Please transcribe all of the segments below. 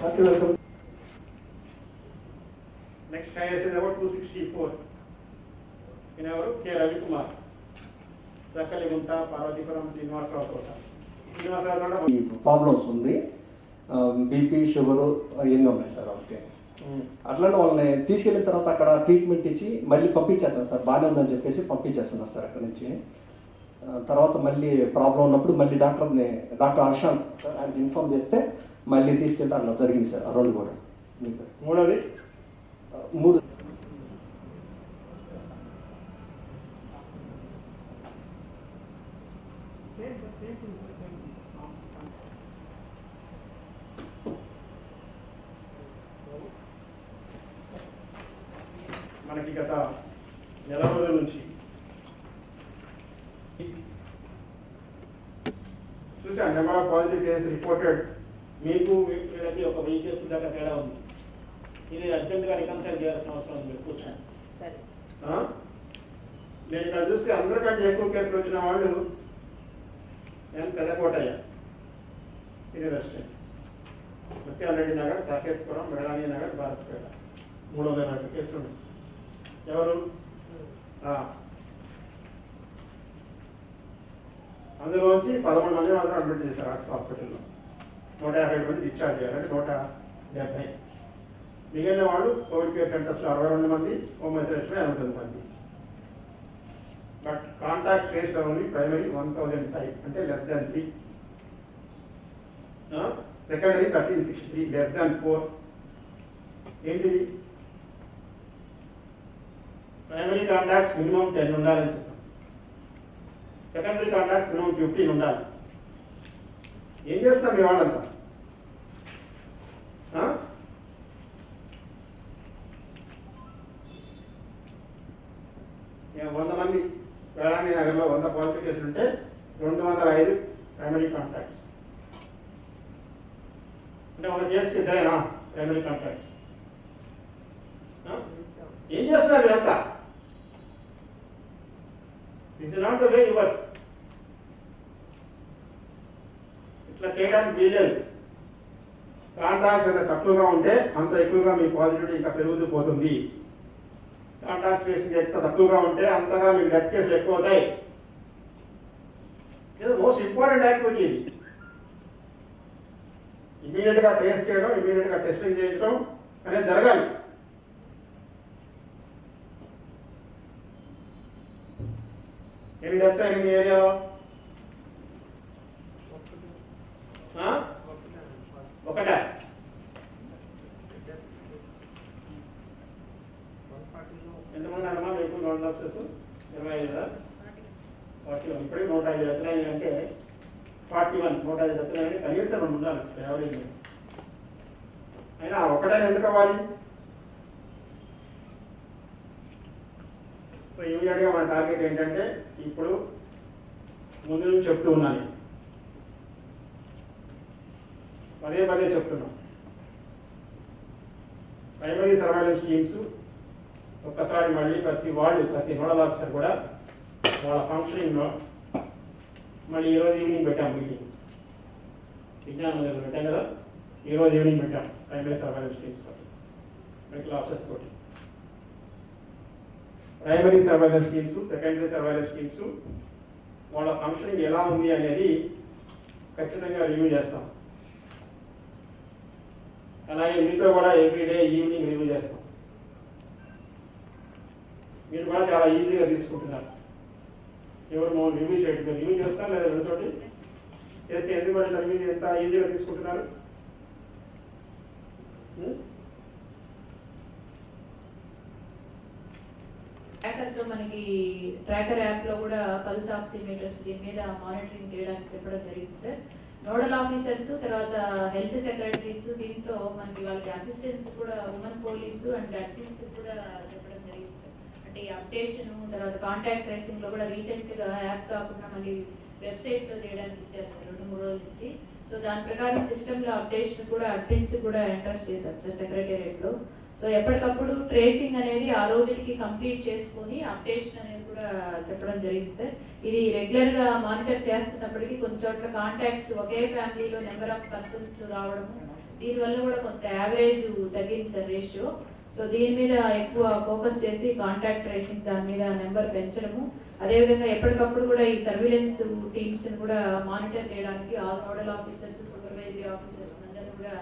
Welcome. Next highest number 264 ఈయనెవరు? K Ravikumar, Chakkaliguntha, Parvathipuram, Srinivasarao Thota. Srinivasarao ఈ problems ఉంది, బీపీ, షుగరు అవన్నీ ఉన్నాయి సార్. ఓకే, అట్లాంటి వాళ్ళని తీసుకెళ్ళిన తర్వాత అక్కడ ట్రీట్మెంట్ ఇచ్చి మళ్ళీ పంపించేస్తారు సార్. బాగానే ఉందని చెప్పేసి పంపించేస్తున్నారు సార్ అక్కడ నుంచి. తర్వాత మళ్ళీ ప్రాబ్లం ఉన్నప్పుడు మళ్ళీ డాక్టర్ హర్షాన్ సార్ ఆయన ఇన్ఫార్మ్ చేస్తే మళ్ళీ తీసుకెళ్తే అట్లా జరిగింది సార్. ఆ రెండు కూడా మూడోది మూడు మనకి గత నెల రోజుల నుంచి చూసాను. Number of positive cases reported. మీకు వీళ్ళకి ఒక 1000 కేసుల దాకా తేడా ఉంది. ఇది అర్జెంట్గా రికన్సైల్ చేయాల్సిన అవసరం ఉంది. మీరు కూర్చోండి. నేను ఇక్కడ చూస్తే అందరికంటే ఎక్కువ కేసులు వచ్చిన వాళ్ళు నేను పెద్దకోటయ్య, ఇది రెస్టారెంట్, ముత్యాలరెడ్డి నగర్, సాకేత్పురం, మెడానీ నగర్, భారత్పేట 340 కేసులు ఉన్నాయి. ఎవరు? అందులోంచి 11 మంది మాత్రం అడ్మిట్ చేశారు హాస్పిటల్లో. 150 మంది డిశ్చార్జ్ చేయాలి, అంటే 170. మిగిలిన వాళ్ళు కోవిడ్ కేర్ సెంటర్స్లో 62 మంది, హోమ్ ఐసోలేషన్లో 89 మంది. But contact traced only primary 1005, అంటే less than 3. Secondary 1363, less than 4. ఏంటిది? ప్రైమరీ కాంటాక్ట్స్ మినిమం 10 ఉండాలని చెప్పాం. సెకండరీ కాంటాక్ట్స్ మినిమం 15 ఉండాలి. ఏం చేస్తాం మీ వాళ్ళంతా? 100 మంది వేళాంగి నగర్లో 100 పాజిటివ్ కేసులు ఉంటే 205 ప్రైమరీ కాంటాక్ట్స్. అంటే ఒక కేసుకి ఇద్దరేనా ప్రైమరీ కాంటాక్ట్స్? ఏం చేస్తున్నారు వీళ్ళంతా? This is not the way you work. ఇట్లా చేయడానికి వీలేదు. కాంటాక్ట్స్ ఎంత తక్కువగా ఉంటే అంత ఎక్కువగా మీ పాజిటివిటీ ఇంకా పెరుగుతూ పోతుంది. కాంటాక్ట్ ట్రేసింగ్ ఎంత తక్కువగా ఉంటే అంతగా మీకు డెత్ కేసులు ఎక్కువ అవుతాయి. ఇది మోస్ట్ ఇంపార్టెంట్ యాక్టివిటీ. ఇది ఇమీడియట్గా ట్రేస్ చేయడం, ఇమీడియట్గా టెస్టింగ్ చేయించడం అనేది జరగాలి. ఎన్ని డెత్స్ అయిన మీ ఏరియాలో? ఒకటే. ఎంతమంది అన్నమా మీకు నోట్ ఆఫీసెస్? 25. 41. ఇప్పుడే 105 ఎత్తనాయి అంటే 41, 105 ఎత్తనాయి కనీసం 2 ఉండాలి యావరేజ్. అయినా ఒకటైనా ఎందుకు అవ్వాలి? సో ఇమీడియట్గా మన టార్గెట్ ఏంటంటే, ఇప్పుడు ముందు నుంచి చెప్తూ ఉన్నాను, పదే చెప్తున్నాం, ప్రైమరీ సర్వైలెన్స్ టీమ్స్ ఒక్కసారి మళ్ళీ ప్రతి నోడల్ ఆఫీసర్ కూడా వాళ్ళ ఫంక్షనింగ్లో మళ్ళీ ఈరోజు ఈవినింగ్ పెట్టాం మీటింగ్. విజ్ఞానం పెట్టాం కదా, ఈరోజు ఈవినింగ్ పెట్టాం ప్రైమరీ సర్వైలెన్స్ టీమ్స్ తోటి, మెడికల్ ఆఫీసర్స్ తోటి. Primary surveillance teams, secondary surveillance teams వాళ్ళ ఫంక్షనింగ్ ఎలా ఉంది అనేది ఖచ్చితంగా రివ్యూ చేస్తాం. అలాగే మీతో కూడా ఎవ్రీడే ఈవినింగ్ రివ్యూ చేస్తాం. మీరు కూడా చాలా ఈజీగా తీసుకుంటున్నారు. ఎవరు మనం రివ్యూ చేయడం, రివ్యూ చేస్తాం లేదా వీళ్ళతోటి చేస్తే ఎందుకు కూడా రివ్యూ ఎంత ఈజీగా తీసుకుంటున్నారు? ట్రాకర్తో మనకి ట్రాకర్ యాప్లో కూడా పల్స్ ఆక్సిమీటర్స్ దీని మీద మానిటరింగ్ చేయడానికి చెప్పడం జరిగింది సార్. నోడల్ ఆఫీసర్స్, తర్వాత హెల్త్ సెక్రటరీస్, దీంట్లో మనకి వాళ్ళకి అసిస్టెంట్స్ కూడా, ఉమెన్ పోలీసు అండ్ అడ్మిన్స్ కూడా చెప్పడం జరిగింది సార్. అంటే ఈ అప్డేషన్, తర్వాత కాంటాక్ట్ ట్రేసింగ్లో కూడా రీసెంట్గా యాప్ కాకుండా మళ్ళీ వెబ్సైట్లో చేయడానికి ఇచ్చారు సార్ 2-3 రోజుల నుంచి. సో దాని ప్రకారం సిస్టంలో అప్డేషన్ కూడా అడ్మిన్స్ కూడా ఎంట్రస్ట్ చేశారు సార్ సెక్రటేరియట్లో. సో ఎప్పటికప్పుడు ట్రేసింగ్ అనేది ఆ రోజుకి కంప్లీట్ చేసుకొని అప్డేషన్ అనేది కూడా చెప్పడం జరిగింది సార్. ఇది రెగ్యులర్గా మానిటర్ చేస్తున్నప్పటికీ కొన్ని చోట్ల కాంటాక్ట్స్ ఒకే ఫ్యామిలీలో నెంబర్ ఆఫ్ పర్సన్స్ రావడము, దీనివల్ల కూడా కొంత యావరేజ్ తగ్గింది సార్ రేషియో. సో దీని మీద ఎక్కువ ఫోకస్ చేసి కాంటాక్ట్ ట్రేసింగ్ దాని మీద నెంబర్ పెంచడము, అదేవిధంగా ఎప్పటికప్పుడు కూడా ఈ సర్విలెన్స్ టీమ్స్ని కూడా మానిటర్ చేయడానికి all nodal officers, supervisory officers అందరూ కూడా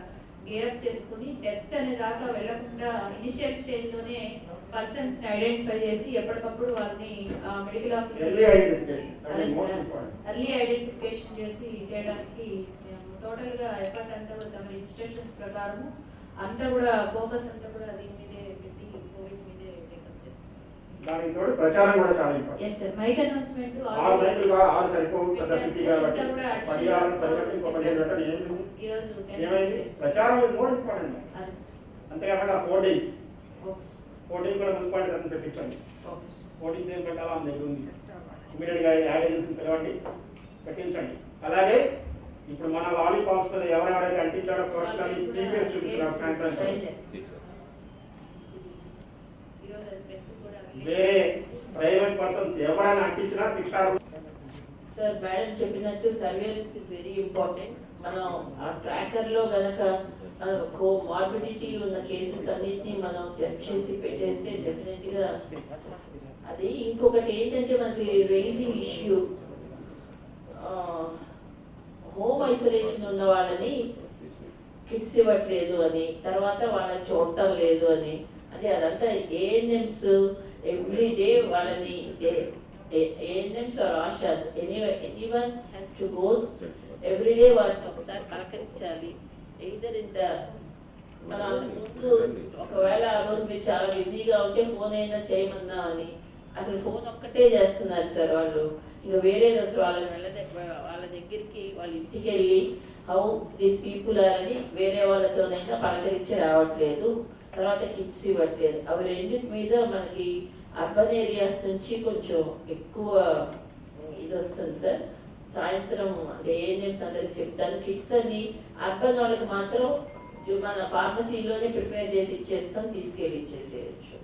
గేరప్ చేసుకుని డెత్స్ అనే దాకా వెళ్లకుండా ఇనిషియల్ స్టేజ్లోనే పర్సన్స్ని ఐడెంటిఫై చేసి ఎప్పటికప్పుడు వాళ్ళని మెడికల్ ఆఫీసర్ ఎర్లీ ఐడెంటిఫికేషన్ చేసి చేయడానికి టోటల్గా ఎఫర్ట్ అంతా కూడా తమ ఇన్స్ట్రక్షన్స్ ప్రకారము అంతా కూడా ఫోకస్ అంతా కూడా దీని మీదే పెట్టి కోవిడ్ మీదే టేకప్ చేస్తాం. దానికి తోడు ప్రచారం కూడా చాలా important. Yes sir, mike announcement ఆరు మైకులుగా ఆరు సరిపోవు పెద్ద సిటీ కాబట్టి 16 ప్రజలకు ఇంకో 15 గంటలు ఏమైంది ప్రచారం ఇస్ మోర్ ఇంపార్టెంట్. అంతేకాకుండా హోర్డింగ్స్ హోర్డింగ్ కూడా మున్సిపాలిటీ తరఫున పెట్టించండి. హోర్డింగ్స్ ఏం పెట్టాలో ఆమె దగ్గర ఉంది, ఇమీడియట్గా యాడ్ ఏజెన్సీని పిలవండి, పెట్టించండి. అలాగే ఇప్పుడు మన లాలీపాప్స్ మీద ఎవరెవరైతే అంటించారో పర్సనల్ టీపీఎస్ చూపించారు సాయంత్రం. వేరే ప్రైవేట్ పర్సన్స్ ఎవరైనా అంటించినా 6 సార్ మేడం చెప్పినట్టు సర్వేలెన్స్ ఇస్ వెరీ ఇంపార్టెంట్. మనం ఆ ట్రాకర్లో గనక మార్బిడిటీ ఉన్న కేసెస్ అన్నిటినీ మనం టెస్ట్ చేసి పెట్టేస్తే డెఫినెట్గా అది. ఇంకొకటి ఏంటంటే మనకి రేజింగ్ ఇష్యూ, హోమ్ ఐసోలేషన్ ఉన్న వాళ్ళని కిట్స్ ఇవ్వట్లేదు అని, తర్వాత వాళ్ళని చూడటం లేదు అని, అంటే అదంతా ఏఎన్ఎంస్ ఎవ్రీ డే వాళ్ళని ANMs are ASHAs anyone has to go every day వాళ్ళని ఒకసారి పలకరించాలి. ఎయిదర్ ఇంత మన ముందు ఒకవేళ ఆ రోజు మీరు చాలా బిజీగా ఉంటే ఫోన్ అయినా చేయమన్నా అని, అసలు ఫోన్ ఒక్కటే చేస్తున్నారు సార్ వాళ్ళు. ఇంకా వేరే అసలు వాళ్ళ దగ్గరికి వాళ్ళ ఇంటికి వెళ్ళి హౌ దీస్ పీపుల్ ఆర్ అని వేరే వాళ్ళతోనైనా పలకరించి రావట్లేదు, తర్వాత కిట్స్ ఇవ్వట్లేదు. అవి రెండింటి మీద మనకి అర్బన్ ఏరియాస్ నుంచి కొంచెం ఎక్కువ ఇది వస్తుంది సార్. సాయంత్రం అంటే ఏఎన్ఎంస్ అందరికి చెప్తాను, కిట్స్ అని అర్బన్ వాళ్ళకి మాత్రం మన ఫార్మసీలోనే ప్రిపేర్ చేసి ఇచ్చేస్తాం, తీసుకెళ్ళి ఇచ్చేసేయచ్చు.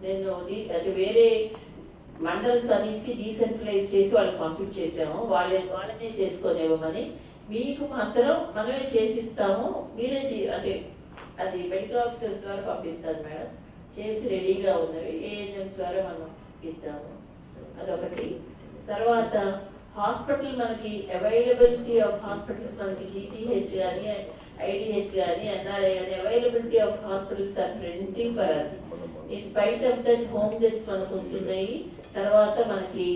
నేను అంటే వేరే మండల్స్ అన్నింటికి డీసెంట్రలైజ్ చేసి వాళ్ళకి పంపించేసాము, వాళ్ళనే చేసుకొనివ్వమని. మీకు మాత్రం మనమే చేసిస్తాము, మీరే అంటే అది మెడికల్ ఆఫీసర్స్ ద్వారా పంపిస్తారు మేడం, చేసి రెడీగా ఉన్నవి ఏఎన్ఎంస్ ద్వారా మనం ఇద్దాము. అదొకటి. తర్వాత హాస్పిటల్ మనకి అవైలబిలిటీ ఆఫ్ హాస్పిటల్స్ మనకి జీటీహెచ్ కానీ ఐడిహెచ్ కానీ ఎన్ఆర్ఐ కానీ availability of hospitals are plenty for us. In spite of that home deaths మనకు ఉంటున్నాయి. తర్వాత మనకి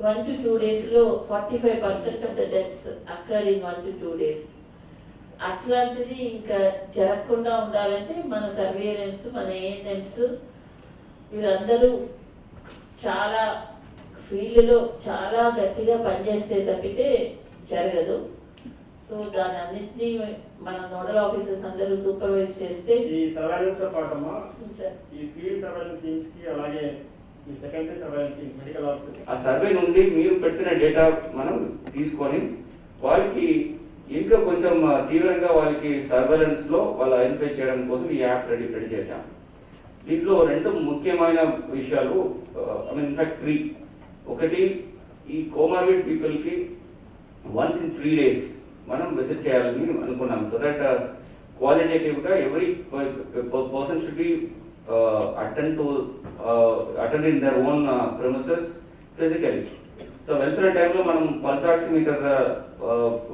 1 to 2 daysలో 45% of the deaths occur in 1 to 2 days. అట్లాంటిది ఇంకా జరగకుండా ఉండాలంటే మన సర్వేలెన్స్, మన ఏఎన్ఎంస్ వీళ్ళందరూ చాలా ఫీల్డ్లో చాలా గట్టిగా పనిచేస్తే తప్పితే జరగదు. సో దాని అన్నింటినీ మన నోడల్ ఆఫీసర్స్ అందరూ సూపర్వైజ్ చేస్తే ఈ సర్వేలెన్స్ తో పాటమ్మా సార్ ఈ ఫీల్డ్ సర్వేలెన్స్ టీమ్స్ కి అలాగే ఈ secondary surveillance team medical officers ఆ సర్వే నుండి మీరు పెట్టిన డేటా మనం తీసుకొని వాళ్ళకి ఇంకా కొంచెం తీవ్రంగా వాళ్ళకి సర్వేలెన్స్ లో వాళ్ళు ఐడెంటిఫై చేయడం కోసం ఈ యాప్ రెడీ చేశాం. దీంట్లో 2 ముఖ్యమైన విషయాలు, ఇన్ఫాక్ట్ 3. ఒకటి, ఈ కోమార్బిడ్ పీపుల్ కి once in 3 days మనం విజిట్ చేయాలని అనుకున్నాం. సో దట్ క్వాలిటేటివ్ గా every person should be attend in their own premises physically. So వెళ్తున్న టైంలో మనం పల్స్ ఆక్సిమీటర్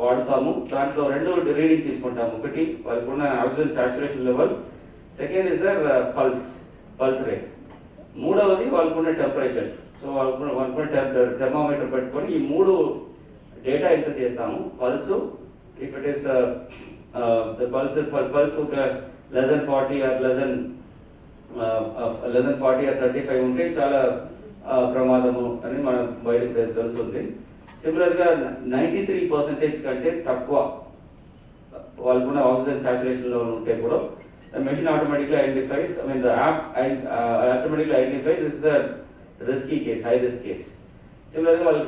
వాడతాము. దాంట్లో 2 రీడింగ్ తీసుకుంటాము. ఒకటి వాళ్ళకున్న oxygen saturation level, second is their pulse rate, మూడవది వాళ్ళకున్న టెంపరేచర్స్. సో వాళ్ళకున్న థెర్మోమీటర్ పెట్టుకొని ఈ 3 డేటా ఎంటర్ చేస్తాము. Pulse, if it is the pulse less than 40 or less than 40 or 35 ఉంటే చాలా ప్రమాదము అని మనం బయటకు తెలుస్తుంది. సిమిలర్గా 93% కంటే తక్కువ వాళ్ళకున్న ఆక్సిజన్ సాచురేషన్ లెవెల్ ఉంటే కూడా the machine automatically identifies, the app automatically identifies this is a risky case, high risk case. Similarly, well,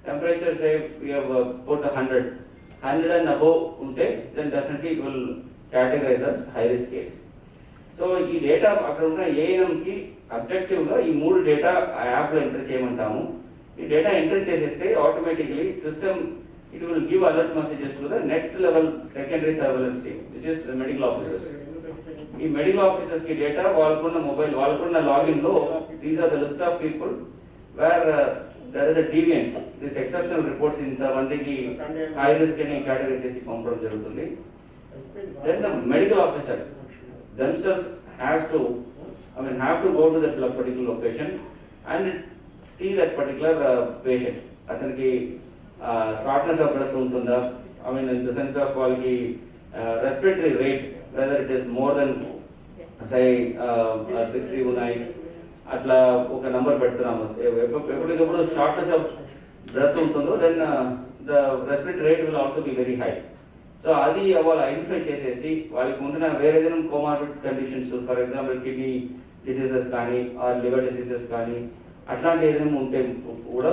temperature say we have put 100 and above unte, then definitely it will categorize as high risk case. So ఈ data అక్కడ ఉన్న ANM కి objective గా ఈ 3 data app లో enter చేయమంటాము. ఈ data enter చేసేస్తే automatically system it will give alert messages to the next level secondary surveillance team, which is the medical officers. ఈ మెడికల్ ఆఫీసర్స్ కి డేటా వాళ్ళకున్న మొబైల్ వాళ్ళకున్న లాగిన్ లో these are the list of people where there is a deviance this exceptional reports ఇంతమందికి high risk అని category చేసి పంపడం జరుగుతుంది. Then the medical officer themselves have to go to that particular location and see that particular patient. అతనికి shortness of breath ఉంటుందా, I mean in the sense of వాళ్ళకి respiratory rate whether it is more than సై 60 ఉన్నాయి, అట్లా ఒక number పెడుతున్నాము. ఎప్పటికప్పుడు shortness of breath ఉంటుందో then the respiratory rate will also be very high. So అది వాళ్ళు ఐడెంటిఫై చేసేసి వాళ్ళకి ఉంటున్న వేరే ఏదైనా comorbid conditions, for example kidney diseases కానీ ఆర్ లివర్ డిసీజెస్ కానీ అట్లాంటి ఏదైనా ఉంటే కూడా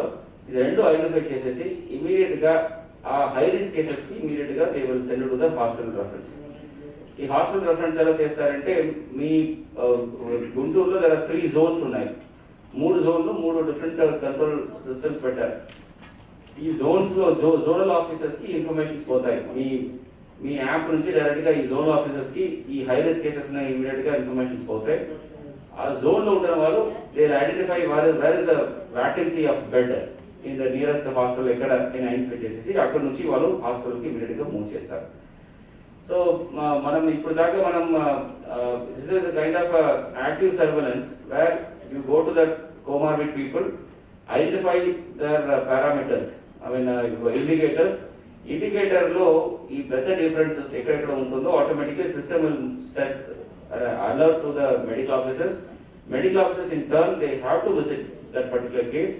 ఇది రెండు ఐడెంటిఫై చేసేసి ఇమీడియట్గా ఆ హై రిస్క్ కేసెస్కి ఇమీడియట్గా they will send to the hospital reference. ఈ హాస్పిటల్ రెఫరెన్స్ ఎలా చేస్తారంటే మీ గుంటూరులో దగ్గర 3 zones ఉన్నాయి. 3 zones 3 డిఫరెంట్ కంట్రోల్ సిస్టమ్స్ పెట్టారు. ఈ జోన్స్ లో జోనల్ ఆఫీసర్స్ కి ఇన్ఫర్మేషన్స్ పోతాయి. మీ యాప్ నుంచి డైరెక్ట్ గా ఈ జోనల్ ఆఫీసర్స్ కి ఈ హై రిస్క్ కేసెస్ ఇమీడియట్ గా ఇన్ఫర్మేషన్స్ పోతాయి. ఆ జోన్ లో ఉంటున్న వాళ్ళు they identify where is the vacancy of bed in the nearest hospital ఎక్కడ ఐడెంటిఫై చేసేసి అక్కడ నుంచి వాళ్ళు హాస్పిటల్ కి ఇమీడియట్ గా మూవ్ చేస్తారు. సో మనం ఇప్పుడు దాకా మనం this is kind of active surveillance where you go to that comorbid people, identify their parameters, I mean indicators. Indicator లో ఈ పెద్ద డిఫరెన్సెస్ ఎక్కడెక్కడ ఉంటుందో ఆటోమేటిక్గా system will set alert to the medical officers. Medical officers in turn they have to visit that particular case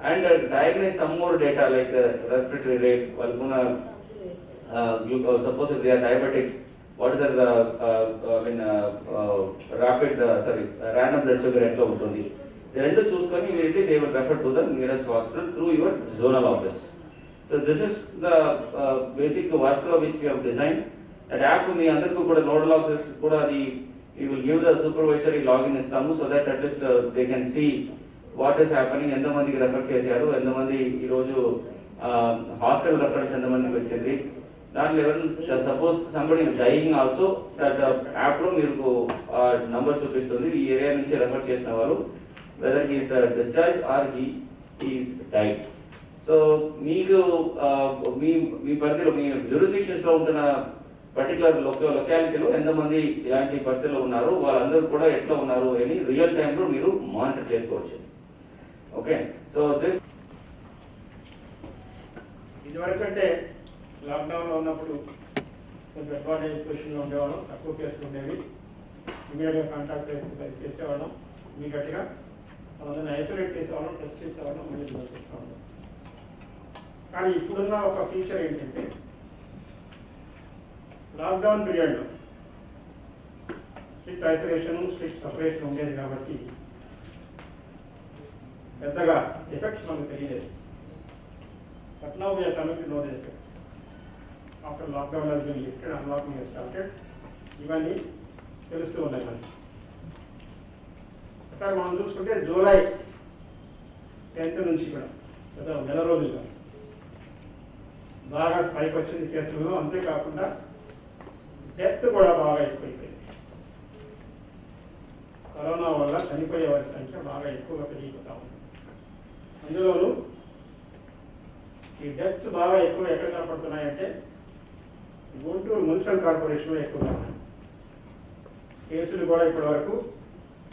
and diagnose some more data like respiratory rate, వాళ్ళకున్న glucose, suppose if they are diabetic, what is the random blood sugar ఎట్లా ఉంటుంది, ఈ రెండు చూసుకొని immediately they will refer to the nearest hospital through your zonal office. So this is the basic workflow which we have designed. That app మీ అందరికీ కూడా nodal officers కూడా అది we will give the supervisory login ఇస్తాము, so that at least they can see what is happening, ఎంతమందికి refer చేశారు, ఎంతమంది ఈరోజు hospital reference ఎంతమందికి వచ్చింది. దాంట్లో ఎవరైనా suppose somebody dying also that app లో మీకు నంబర్ చూపిస్తుంది ఈ ఏరియా నుంచి రెఫర్ చేసిన వాళ్ళు weather he's discharge are he's died. So మీకు మీ పరిధిలో మీ జ్యూరిస్డిక్షన్స్ లో ఉంటున్న పర్టికులర్ లొకాలిటీలో ఎంతమంది ఇలాంటి పరిస్థితుల్లో ఉన్నారు, వాళ్ళందరూ కూడా ఎట్లా ఉన్నారు అని రియల్ టైంలో మీరు మానిటర్ చేసుకోవచ్చు. ఓకే, సో దిస్ ఇదివరకంటే లాక్డౌన్లో ఉన్నప్పుడు కొంచెం అడ్వాంటేజ్ పొజిషన్లో ఉండేవాళ్ళం, తక్కువ కేసులు ఉండేవి, ఇమీడియట్గా కాంటాక్ట్ చేసేవాళ్ళం, ఇమీడియట్గా వాళ్ళని ఐసోలేట్ చేసేవాళ్ళం, టెస్ట్ చేసేవాళ్ళం, మళ్ళీ చేసేవాళ్ళం. కానీ ఇప్పుడున్న ఒక ఫీచర్ ఏంటంటే లాక్డౌన్ పీరియడ్లో స్ట్రిక్ట్ ఐసోలేషన్, స్ట్రిక్ట్ సపరేషన్ ఉండేది కాబట్టి పెద్దగా ఎఫెక్ట్స్ మనకు తెలియలేదు. But now we are coming to know the effects. After lockdown has been lifted, unlocking has started, ఇవన్నీ తెలుస్తూ ఉన్నాయి మనకి. ఒకసారి మనం చూసుకుంటే జూలై 10th నుంచి కూడా నెల రోజులుగా బాగా స్పైక్ వచ్చింది కేసులలో. అంతేకాకుండా డెత్ కూడా బాగా ఎక్కువైపోయింది. కరోనా వల్ల చనిపోయే వారి సంఖ్య బాగా ఎక్కువగా పెరిగిపోతా ఉంది. అందులోనూ ఈ డెత్స్ బాగా ఎక్కువ ఎక్కడ కనపడుతున్నాయంటే గుంటూరు మున్సిపల్ కార్పొరేషన్లో ఎక్కువగా ఉన్నాయి. కేసులు కూడా ఇప్పటి వరకు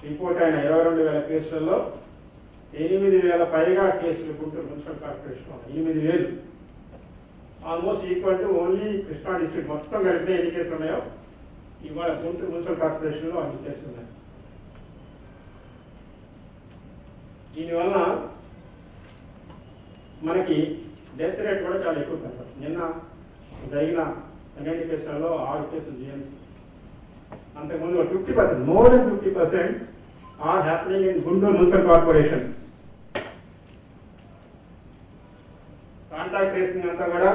రిపోర్ట్ అయిన 22,000 కేసులలో 8,000 పైగా కేసులు గుంటూరు మున్సిపల్ కార్పొరేషన్లో ఉన్నాయి. 8,000 almost equal to only Krishna district మొత్తం కలిపితే ఎన్ని కేసులు ఉన్నాయో ఇవాళ గుంటూరు మున్సిపల్ కార్పొరేషన్లో అన్ని కేసులు ఉన్నాయి. దీనివల్ల మనకి డెత్ రేట్ కూడా చాలా ఎక్కువ కనపడుతుంది. నిన్న జరిగిన 12 కేసులలో 6 కేసులు జిఎంసీ. అంతకుముందు 50%, more than 50% are happening in Guntur municipal corporation. Contact tracing అంతా కూడా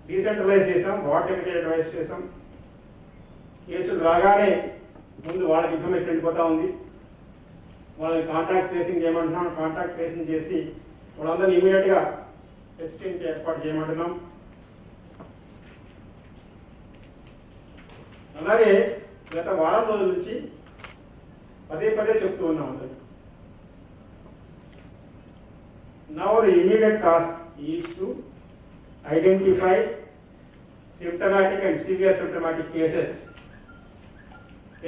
డీసెంట్రలైజ్ చేసాం, వార్డ్ సెక్రటరీ చేసాం. కేసులు రాగానే ముందు వాళ్ళకి ఇన్ఫర్మేషన్ వెళ్ళిపోతా ఉంది. వాళ్ళని కాంటాక్ట్ ట్రేసింగ్ చేయమంటున్నాం. కాంటాక్ట్ ట్రేసింగ్ చేసి వాళ్ళందరినీ ఇమీడియట్గా టెస్టింగ్ ఏర్పాటు చేయమంటున్నాం. అలాగే గత వారం రోజుల నుంచి పదే పదే చెప్తూ ఉన్నాం అందరికి. Now the immediate task is to identify symptomatic and severe symptomatic cases.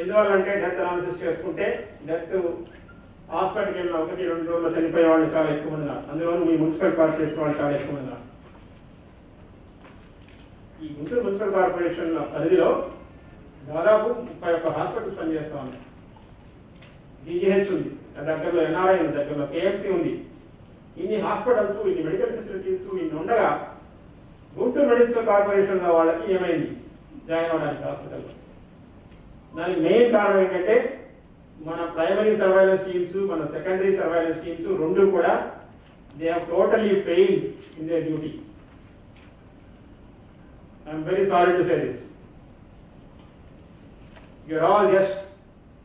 ఎందువల్లంటే డెత్ అనాలిసిస్ చేసుకుంటే డెత్ హాస్పిటల్కి వెళ్ళిన 1-2 రోజుల్లో చనిపోయే వాళ్ళు చాలా ఎక్కువ మంది ఉన్నారు. అందులోనూ మీ మున్సిపల్ కార్పొరేషన్ వాళ్ళు చాలా ఎక్కువ మంది ఉన్నారు. ఈ గుంటూరు మున్సిపల్ కార్పొరేషన్ పరిధిలో దాదాపు 31 హాస్పిటల్స్ పనిచేస్తా ఉన్నాయి. డిజిహెచ్ ఉంది, దగ్గరలో ఎన్ఆర్ఐ ఉంది, దగ్గరలో కేఎంసీ ఉంది. ఇన్ని హాస్పిటల్స్, ఇన్ని మెడికల్ ఫెసిలిటీస్ ఇన్ని ఉండగా గుంటూరు మెడికల్ కార్పొరేషన్ వాళ్ళకి ఏమైంది జాయిన్ అవడానికి హాస్పిటల్లో? దానికి మెయిన్ కారణం ఏంటంటే మన ప్రైమరీ సర్వైలెన్స్ టీమ్స్, మన సెకండరీ సర్వైలెన్స్ టీమ్స్ రెండు కూడా they have totally failed in their duty. I'm very sorry to say this. You're all just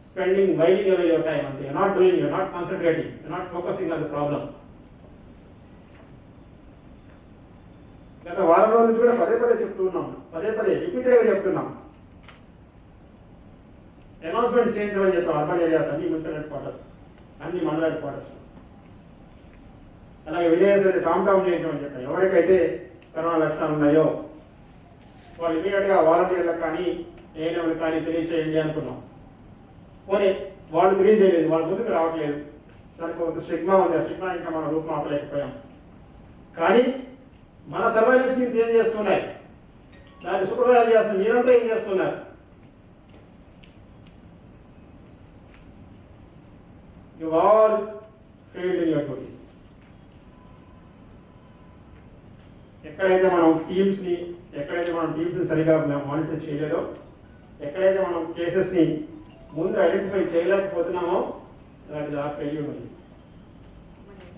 spending whiling away your time and you're not doing, you're not concentrating, you're not focusing on the problem. గత వారం రోజుల నుంచి కూడా పదే పదే చెప్తూ ఉన్నాం, పదే పదే రిపీటెడ్గా చెప్తున్నాం. అనౌన్స్మెంట్ చేయించమని చెప్పాం అర్బన్ ఏరియాస్, అన్ని మున్సిపల్ హెడ్ క్వార్టర్స్, అన్ని మండల హెడ్ క్వార్టర్స్. అలాగే విలేజెస్ అయితే టామ్ చేయించమని చెప్పాం. ఎవరికైతే కరోనా లక్షణాలు ఉన్నాయో వాళ్ళు ఇమీడియట్గా వాలంటీర్లకు కానీ ఏఎన్ఎంలకు కానీ తెలియచేయండి అనుకున్నాం. పోనీ వాళ్ళు తెలియజేయలేదు, వాళ్ళ ముందుకు రావట్లేదు. దానికి ఒక స్టిగ్మా ఉంది, ఆ స్టిగ్మా ఇంకా మనం రూపుమాపలేకపోయాం. కానీ మన సర్వైలెన్స్ టీమ్స్ ఏం చేస్తున్నాయి, దాన్ని సూపర్వైజ్ చేస్తున్నారు, మీరంతా ఏం చేస్తున్నారు? You all failed in your duties. ఎక్కడైతే మనం టీమ్స్ని సరిగా మానిటర్ చేయలేదో, ఎక్కడైతే మనం కేసెస్ని ముందు ఐడెంటిఫై చేయలేకపోతున్నామో దాని ఆ ఫెయిల్యూర్ ఉంది.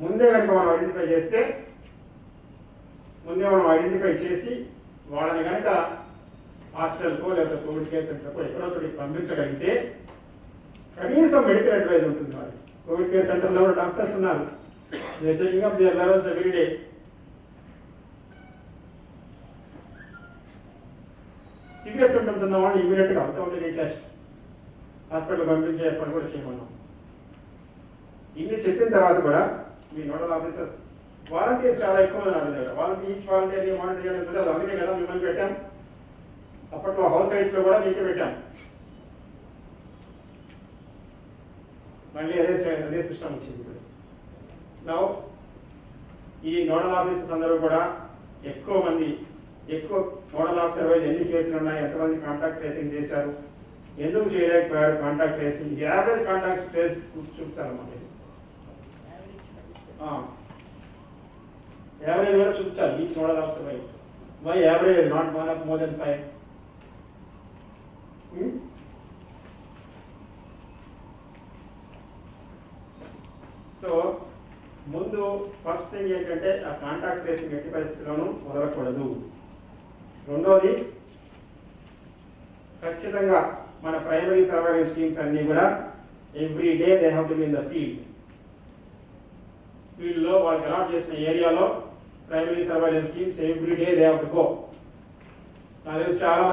ముందే కనుక మనం ఐడెంటిఫై చేసి వాళ్ళని కనుక హాస్పిటల్కో లేకపోతే కోవిడ్ కేర్ సెంటర్కో ఎక్కడో చోటికి పంపించగలిగితే కనీసం మెడికల్ అడ్వైజ్ ఉంటుంది. వాళ్ళు కోవిడ్ కేర్ సెంటర్లో కూడా డాక్టర్స్ ఉన్నారు, they taking up their levels every day. Severe symptoms ఉన్న వాళ్ళు ఇమీడియట్గా వితౌట్ ఎనీ టెస్ట్ హాస్పిటల్ పంపించే ఏర్పాటు కూడా చేయమన్నాం. ఇన్ని చెప్పిన తర్వాత కూడా మీ నోడల్ ఆఫీసర్స్, వాలంటీర్స్ చాలా ఎక్కువ మంది నా దగ్గర. ఈచ్ వాలంటీర్ని మానిటర్ చేయడం కుదరదు, అందుకే కదా మిమ్మల్ని పెట్టాం. అప్పట్లో హౌస్ సైట్స్లో కూడా మీకే పెట్టాం. మళ్ళీ అదే సిస్టమ్ వచ్చింది. ఇప్పుడు నా ఈ నోడల్ ఆఫీసర్స్ అందరూ కూడా ఎక్కువ నోడల్ ఆఫీసర్ వైజ్ ఎన్ని కేసులు ఉన్నాయి, ఎంతమంది కాంటాక్ట్ ట్రేసింగ్ చేశారు, ఎందుకు చేయలేకపోయారు contact tracing, average contact trace చూపుతారన్నమాట. యావరేజ్ కూడా చూపుతారు each nodal officer wise. Why average not one of more than 5? So ముందు ఫస్ట్ థింగ్ ఏంటంటే ఆ కాంటాక్ట్ ట్రేసింగ్ ఎట్టి పరిస్థితుల్లోనూ వదలకూడదు. రెండోది, ఖచ్చితంగా మన ప్రైమరీ సర్వైలెన్స్ టీమ్స్ అన్నీ కూడా every day they have to be in the ఫీల్డ్లో వాళ్ళకి అలాట్ చేసిన ఏరియాలో primary surveillance teams every day they have to go. నాకు తెలిసి చాలా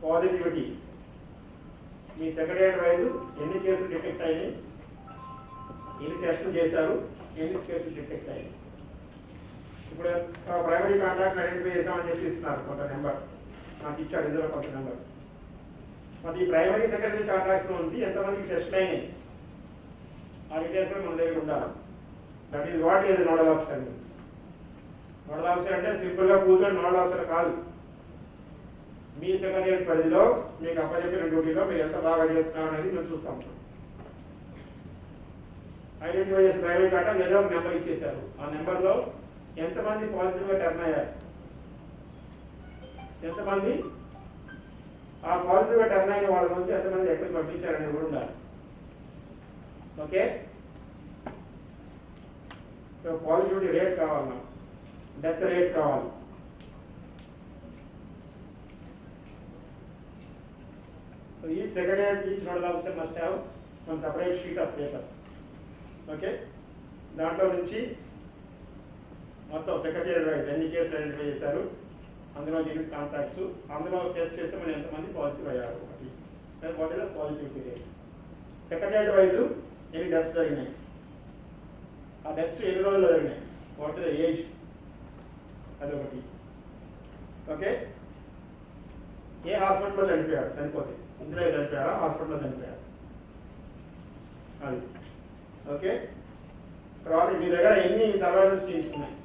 పాజిటివిటీ మీ సెక్రటరియట్ వైజ్ ఎన్ని కేసులు డిటెక్ట్ అయ్యాయి, ఎన్ని టెస్టులు చేశారు, ఎన్ని కేసులు డిటెక్ట్ అయ్యాయి. ఇప్పుడు ప్రైమరీ కాంటాక్ట్ ఐడెంటిఫై చేసామని చెప్పి ఇస్తున్నారు కొంత నెంబర్, నాకు ఇచ్చాడు ఇందులో కొంత నెంబర్. మరి ఈ ప్రైమరీ సెకండరీ కాంటాక్ట్ నుంచి ఎంతమందికి టెస్ట్లు అయినాయి ఆ డీటెయిల్స్ కూడా మన దగ్గర ఉండాలి. That is what is nodal officer means. Nodal officer అంటే సింపుల్గా కూర్చొని నోడల్ ఆఫీసర్ కాదు. మీ సెక్రటరియట్ పరిధిలో మీకు అప్పచెప్పిన డ్యూటీలో మీరు ఎంత బాగా చేస్తున్నారు అనేది మేము చూస్తాం. ఐడెంటిఫై చేసిన ప్రైమరీ కాంటాక్ట్ ఏదో ఒక నెంబర్ ఇచ్చేశారు, ఆ నెంబర్లో ఎంతమంది పాజిటివ్గా టర్న్ అయ్యారు, ఎంతమంది ఆ పాజిటివ్గా టర్న్ అయిన వాళ్ళ నుంచి ఎంతమంది ఎక్కడికి పంపించారనేది కూడా ఉండాలి. ఓకే, సో పాజిటివిటీ రేట్ కావాలి, నాకు డెత్ రేట్ కావాలి. So each secretariat, each nodal officer must have one separate sheet of paper. Okay. దాంట్లో నుంచి మొత్తం సెక్రటరీ ఎన్ని కేసులు ఐడెంటిఫై చేశారు, అందులో దీనికి కాంటాక్ట్స్, అందులో టెస్ట్ చేస్తే మనం ఎంతమంది పాజిటివ్ అయ్యారు, ఒకటి what is the positivity rate. Secretary wise ఎన్ని డెత్స్ జరిగినాయి, ఆ డెత్స్ ఎన్ని రోజుల్లో జరిగినాయి, వాట్ ఇస్ ద ఏజ్, అదొకటి. ఓకే, ఏ హాస్పిటల్లో చనిపోయారు, చనిపోతే ఇంట్లో చనిపోయారా, హాస్పిటల్లో చనిపోయారు, అది. ఓకే, తర్వాత మీ దగ్గర ఎన్ని సర్వైలెన్స్ టీమ్స్ ఉన్నాయి,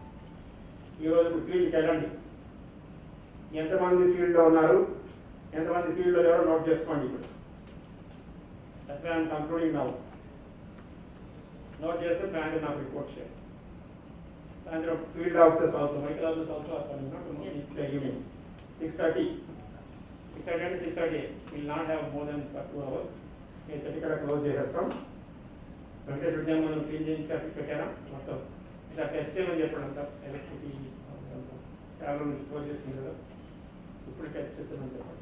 ఈరోజు ఇప్పుడు ఫీల్డ్కి వెళ్ళండి, ఎంతమంది ఫీల్డ్లో ఉన్నారు, ఎంతమంది ఫీల్డ్లో ఎవరో నోట్ చేసుకోండి. ఇప్పుడు that's why I'm concluding now. Note చేసుకుని సాయంత్రం నాకు రిపోర్ట్ చేయండి. సాయంత్రం field officers also, medical officers also are coming out evening 6:30. 6:30 అంటే 6:30 will not have more than 2 hours. 8:30 ఇక్కడ క్లోజ్ చేసేస్తాం. అంటే విద్యా మనం క్లీన్ చేయించి పెట్టారా మొత్తం ఇట్లా టెస్ట్ చేయమని చెప్పండి. అంతా ఎలక్ట్రిసిటీ చాలా నుంచి క్లోజ్ చేసింది కదా, ఇప్పుడు టెస్ట్ చేస్తామని చెప్పండి.